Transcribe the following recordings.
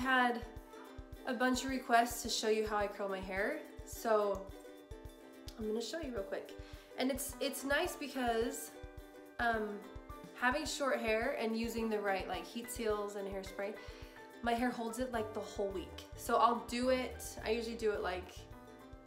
had a bunch of requests to show you how I curl my hair, so I'm gonna show you real quick. And it's nice because having short hair and using the right like heat seals and hairspray, my hair holds it like the whole week. So I'll do it, I usually do it like,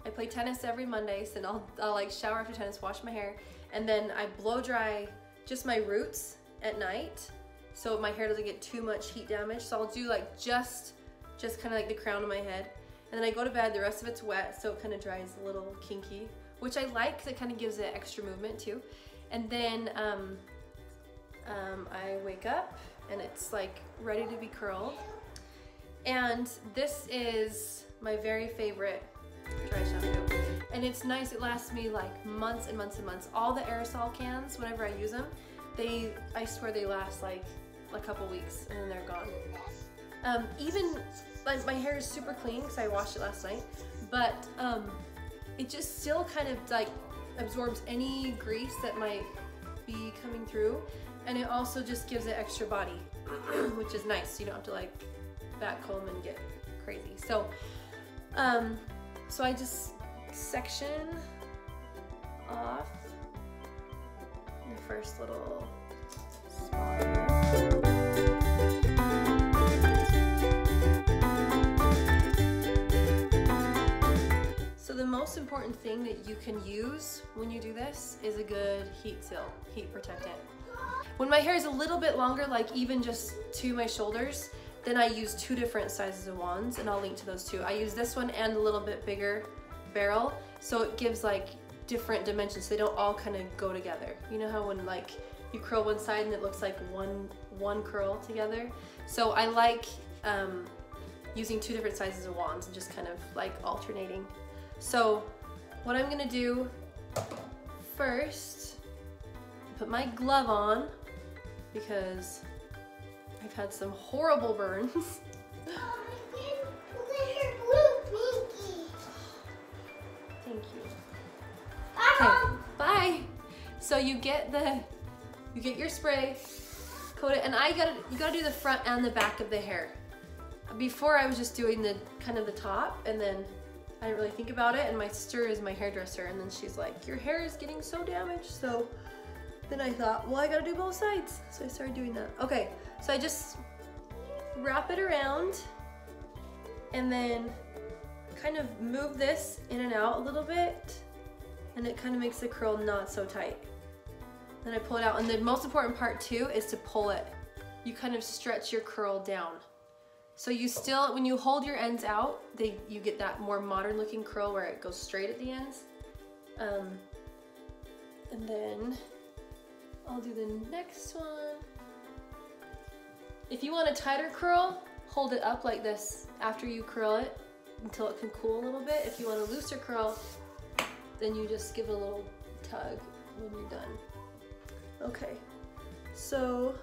I play tennis every Monday, so then I'll like shower after tennis, wash my hair, and then I blow dry just my roots at night so my hair doesn't get too much heat damage. So I'll do like just kind of like the crown of my head, and then I go to bed, the rest of it's wet, so it kind of dries a little kinky, which I like because it kind of gives it extra movement too. And then I wake up and it's like ready to be curled. And this is my very favorite dry shampoo. And it's nice, it lasts me like months and months and months. All the aerosol cans, whenever I use them, I swear they last like a couple weeks and then they're gone. Even, like, my hair is super clean because I washed it last night, but it just still kind of like absorbs any grease that might be coming through, and it also just gives it extra body, which is nice. You don't have to like back comb and get crazy. So so I just section off the first little spot here. So the most important thing that you can use when you do this is a good heat seal, heat protectant. When my hair is a little bit longer, like even just to my shoulders, then I use 2 different sizes of wands, and I'll link to those too. I use this one and a little bit bigger barrel, so it gives like different dimensions, so they don't all kind of go together. You know how when like you curl one side and it looks like one curl together? So I like using 2 different sizes of wands and just kind of like alternating. So what I'm gonna do first, put my glove on because I've had some horrible burns. Thank you. Okay, bye. So you get your spray, coat it, and you gotta do the front and the back of the hair. Before I was just doing the kind of the top, and then I didn't really think about it, and my sister is my hairdresser, and then she's like, your hair is getting so damaged. So then I thought, well, I gotta do both sides. So I started doing that. Okay, so I just wrap it around and then kind of move this in and out a little bit, and it kind of makes the curl not so tight. Then I pull it out, and the most important part too is to pull it. You kind of stretch your curl down. So you still, when you hold your ends out, you get that more modern looking curl where it goes straight at the ends. And then I'll do the next one. If you want a tighter curl, hold it up like this after you curl it until it can cool a little bit. If you want a looser curl, then you just give it a little tug when you're done. Okay, so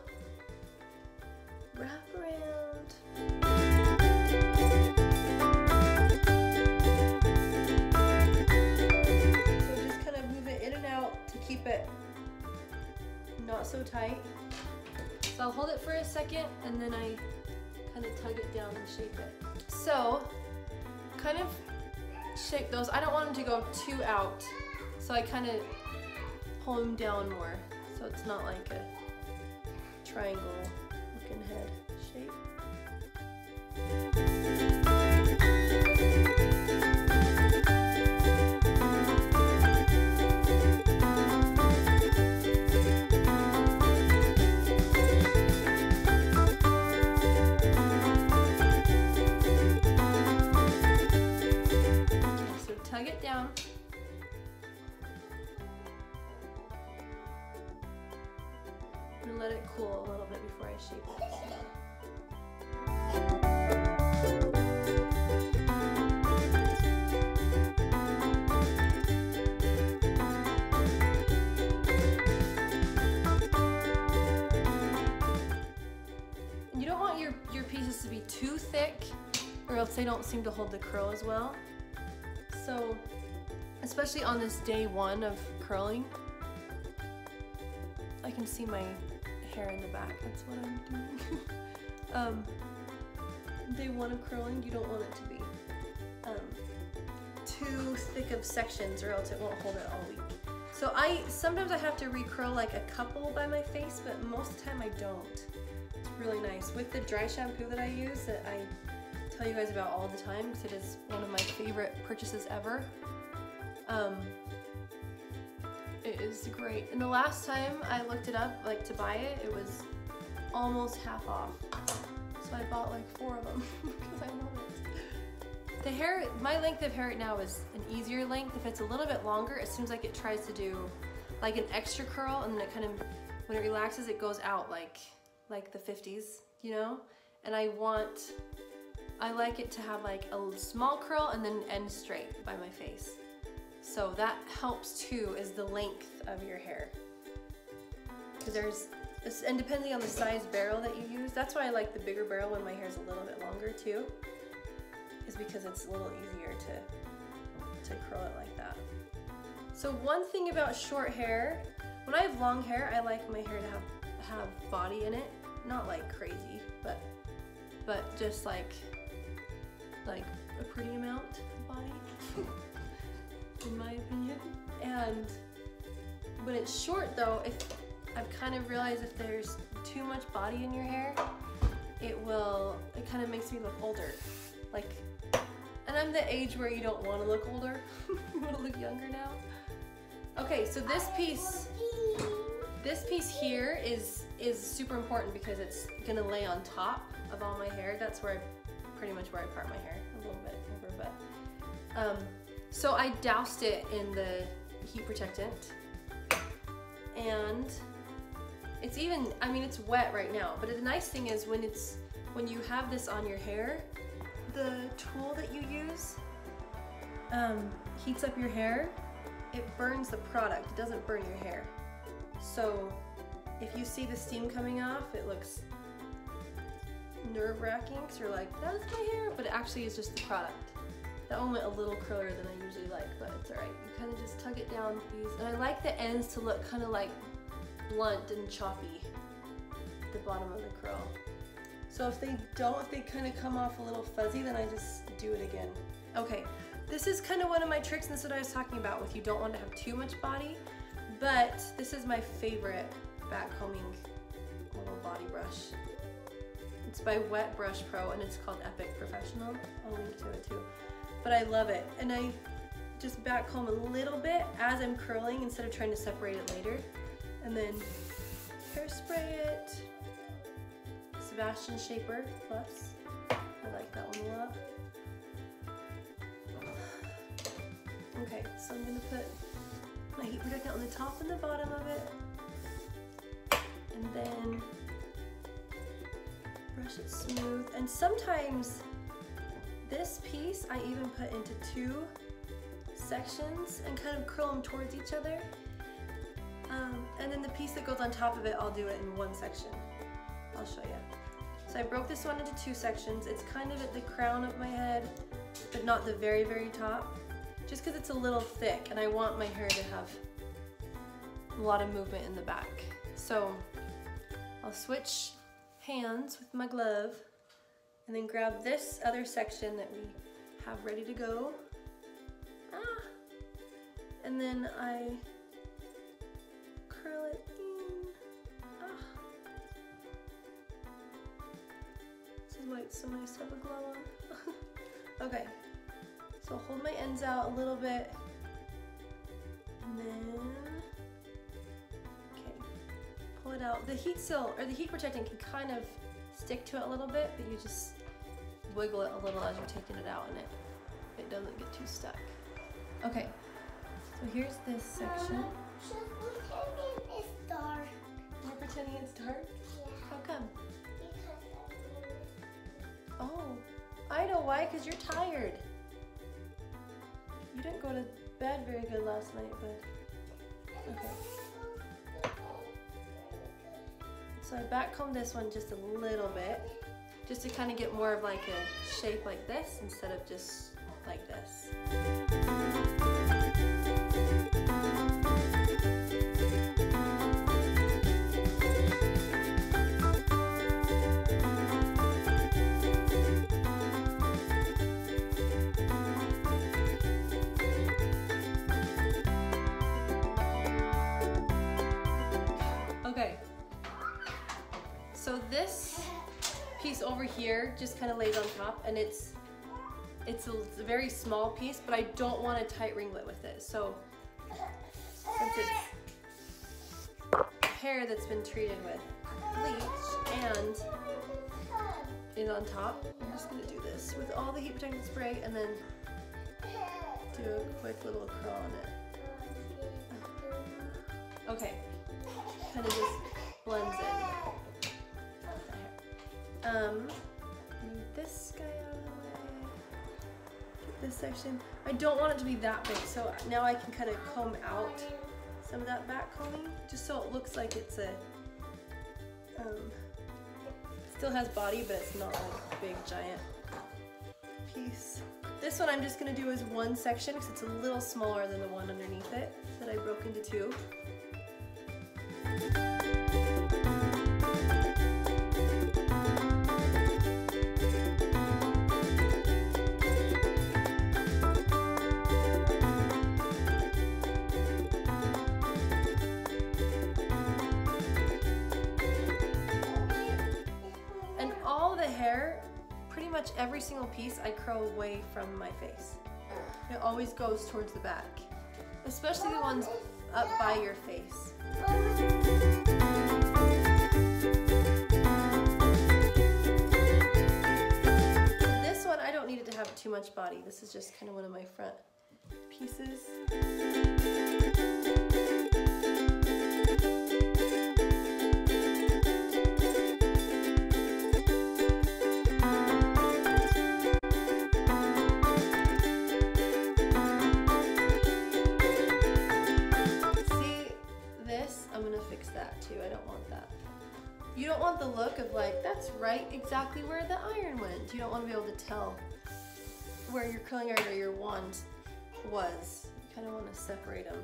wrap around. So just kind of move it in and out to keep it not so tight. So I'll hold it for a second, and then I kind of tug it down and shape it. So kind of shape those. I don't want them to go too out, so I kind of pull them down more, so it's not like a triangle looking head shape. Tug it down. And let it cool a little bit before I shape it. And you don't want your pieces to be too thick, or else they don't seem to hold the curl as well. So, especially on this day 1 of curling, I can see my hair in the back. That's what I'm doing. day one of curling, you don't want it to be too thick of sections or else it won't hold it all week. So sometimes I have to recurl like a couple by my face, but most of the time I don't. It's really nice. With the dry shampoo that I use that I tell you guys about all the time because it is one of my favorite purchases ever. It is great. And the last time I looked it up, like to buy it, it was almost half off. So I bought like 4 of them because I love it. The hair, my length of hair right now is an easier length. If it's a little bit longer, it seems like it tries to do like an extra curl, and then it kind of, when it relaxes, it goes out like the 50s, you know? And I like it to have like a small curl and then end straight by my face. So that helps too, is the length of your hair. Because and depending on the size barrel that you use, that's why I like the bigger barrel when my hair is a little bit longer too, is because it's a little easier to curl it like that. So one thing about short hair, when I have long hair, I like my hair to have body in it. Not like crazy, but just like a pretty amount of body, in my opinion. And when it's short though, I've kind of realized if there's too much body in your hair, it kind of makes me look older. And I'm the age where you don't want to look older. You want to look younger now. Okay, so this piece here is super important because it's gonna lay on top of all my hair. That's pretty much where I part my hair, a little bit over, but. So I doused it in the heat protectant, and it's it's wet right now, but the nice thing is when you have this on your hair, the tool that you use heats up your hair. It burns the product, it doesn't burn your hair. So if you see the steam coming off, it looks nerve-wracking because you're like, that's my hair, but it actually is just the product. That one went a little curlier than I usually like, but it's alright. You kind of just tug it down, please. And I like the ends to look kind of like blunt and choppy at the bottom of the curl. So if they kind of come off a little fuzzy, then I just do it again. Okay, this is kind of one of my tricks, and this is what I was talking about with you don't want to have too much body, but this is my favorite back combing little body brush. It's by Wet Brush Pro, and it's called Epic Professional. I'll link to it too. But I love it, and I just back comb a little bit as I'm curling instead of trying to separate it later. And then hairspray it. Sebastian Shaper Plus. I like that one a lot. Okay, so I'm gonna put my heat protectant on the top and the bottom of it. And then brush it smooth. And sometimes this piece I even put into 2 sections and kind of curl them towards each other. And then the piece that goes on top of it, I'll do it in 1 section. I'll show you. So I broke this one into 2 sections. It's kind of at the crown of my head, but not the very, very top. Just because it's a little thick and I want my hair to have a lot of movement in the back. So I'll switch hands with my glove and then grab this other section that we have ready to go. And then I curl it in. This is why it's so nice to have a glove on. Okay, so I'll hold my ends out a little bit, and then, okay, pull it out. The heat seal, or the heat protectant can kind of stick to it a little bit, but you just wiggle it a little as you're taking it out, and it doesn't get too stuck. Okay, so here's this section. Mama, just pretending it's dark. You're pretending it's dark? Yeah. How come? Because Oh, I know why, because you're tired. You didn't go to bed very good last night, but okay. So I backcombed this one just a little bit, just to kind of get more of like a shape like this instead of just like this. so this piece over here just kind of lays on top, and it's a very small piece, but I don't want a tight ringlet with it. So since it's hair that's been treated with bleach and is on top, I'm just gonna do this with all the heat protectant spray and then do a quick little curl on it. Okay, kind of just blends in. Move this guy out of the way. Get this section. I don't want it to be that big, so now I can kind of comb out some of that back combing, just so it looks like it's a, still has body, but it's not like a big giant piece. This one I'm just gonna do as one section because it's a little smaller than the one underneath it that I broke into two. And all the hair, pretty much every single piece, I curl away from my face. It always goes towards the back, especially the ones up by your face. This one, I don't need it to have too much body. This is just kind of one of my front pieces. You don't want the look of like, that's right exactly where the iron went. You don't want to be able to tell where your curling iron or your wand was. You kind of want to separate them.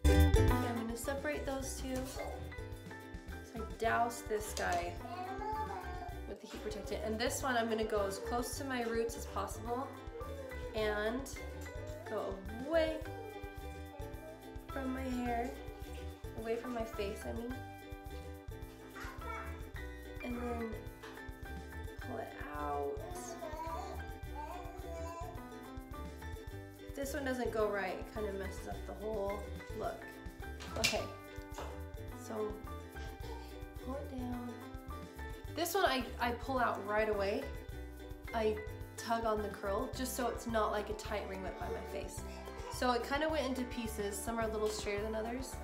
Okay, I'm going to separate those two. So I douse this guy with the heat protectant. And this one I'm going to go as close to my roots as possible and go away from my hair, away from my face, I mean, and then pull it out. If this one doesn't go right, it kind of messes up the whole look. Okay, so pull it down. This one I pull out right away. I tug on the curl just so it's not like a tight ringlet by my face. So it kind of went into pieces. Some are a little straighter than others.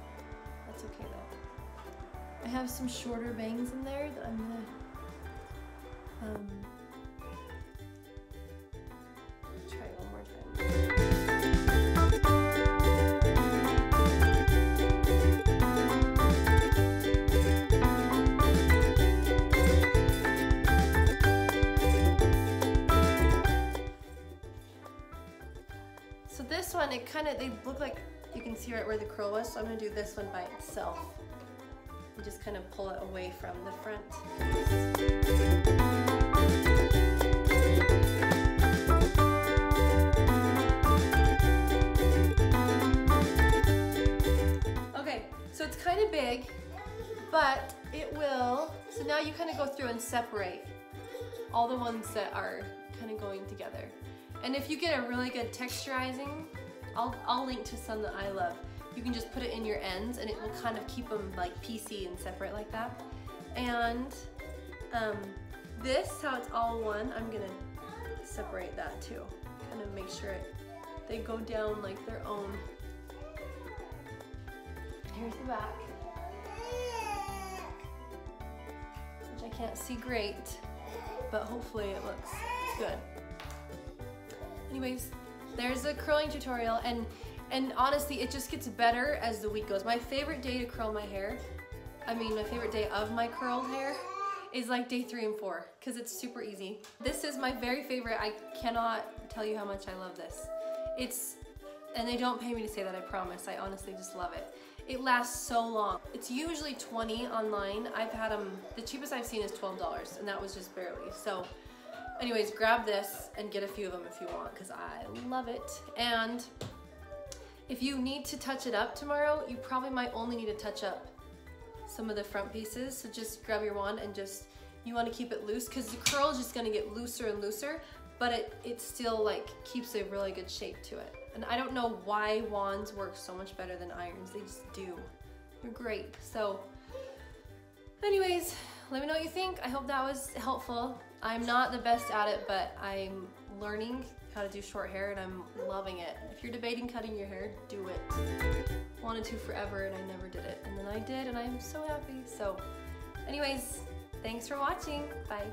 That's okay though. I have some shorter bangs in there that I'm gonna try one more time. This one, they look like you can see right where the curl was, so I'm going to do this one by itself and just kind of pull it away from the front piece. Okay, so it's kind of big, but it will, so now you kind of go through and separate all the ones that are kind of going together. And if you get a really good texturizing, I'll link to some that I love. You can just put it in your ends and it will kind of keep them like piecey and separate like that. And this, how it's all one, I'm gonna separate that too. Kind of make sure they go down like their own. Here's the back, which I can't see great, but hopefully it looks good. Anyways, there's a curling tutorial, and honestly, it just gets better as the week goes. My favorite day to curl my hair, my favorite day of my curled hair is like day 3 and 4, because it's super easy. This is my very favorite. I cannot tell you how much I love this. And they don't pay me to say that, I promise. I honestly just love it. It lasts so long. It's usually $20 online. I've had them, the cheapest I've seen is $12, and that was just barely. So anyways, grab this and get a few of them if you want, because I love it. And if you need to touch it up tomorrow, you probably might only need to touch up some of the front pieces. So just grab your wand and just, you want to keep it loose because the curl is just going to get looser and looser, but it still like keeps a really good shape to it. And I don't know why wands work so much better than irons. They just do. They're great. So anyways, let me know what you think. I hope that was helpful. I'm not the best at it, but I'm learning how to do short hair and I'm loving it. If you're debating cutting your hair, do it. Wanted to forever and I never did it. And then I did and I'm so happy. So anyways, thanks for watching. Bye.